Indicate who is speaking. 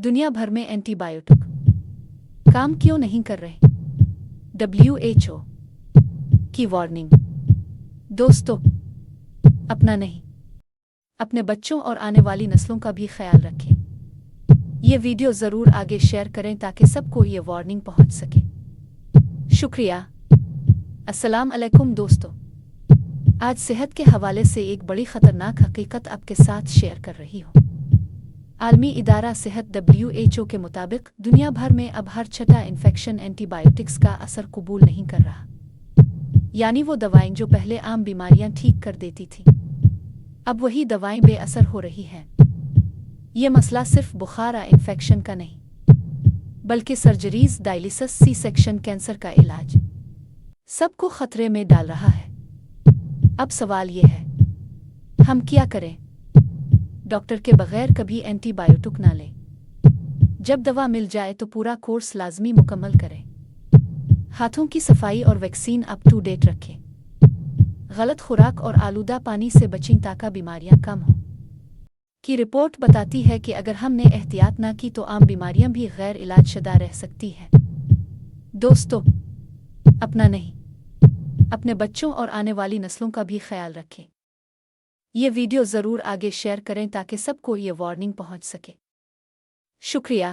Speaker 1: दुनिया भर में एंटीबायोटिक काम क्यों नहीं कर रहे? WHO की वार्निंग। दोस्तों, अपना नहीं, अपने बच्चों और आने वाली नस्लों का भी ख्याल रखें। ये वीडियो ज़रूर आगे शेयर करें ताकि सबको ये वार्निंग पहुंच सके। शुक्रिया। अस्सलाम अलैकुम दोस्तों, आज सेहत के हवाले से एक बड़ी ख़तरनाक हकीकत आपके साथ शेयर कर रही हूँ। आलमी इदारा सेहत WHO के मुताबिक दुनिया भर में अब हर छठा इन्फेक्शन एंटीबायोटिक्स का असर कबूल नहीं कर रहा। यानी वो दवाएं जो पहले आम बीमारियां ठीक कर देती थीं, अब वही दवाएं बेअसर हो रही हैं। ये मसला सिर्फ बुखार या इन्फेक्शन का नहीं, बल्कि surgeries, dialysis, C section, cancer का इलाज सबको खतरे में डाल रहा है। अब सवाल ये है, हम क्या करें? डॉक्टर के बगैर कभी एंटीबायोटिक ना लें। जब दवा मिल जाए तो पूरा कोर्स लाजमी मुकम्मल करें। हाथों की सफाई और वैक्सीन अप टू डेट रखें। गलत खुराक और आलूदा पानी से बचें ताकि बीमारियां कम हों। की रिपोर्ट बताती है कि अगर हमने एहतियात ना की तो आम बीमारियां भी गैर इलाजशुदा रह सकती हैं। दोस्तों, अपना नहीं, अपने बच्चों और आने वाली नस्लों का भी ख्याल रखें। ये वीडियो ज़रूर आगे शेयर करें ताकि सबको ये वार्निंग पहुंच सके। शुक्रिया।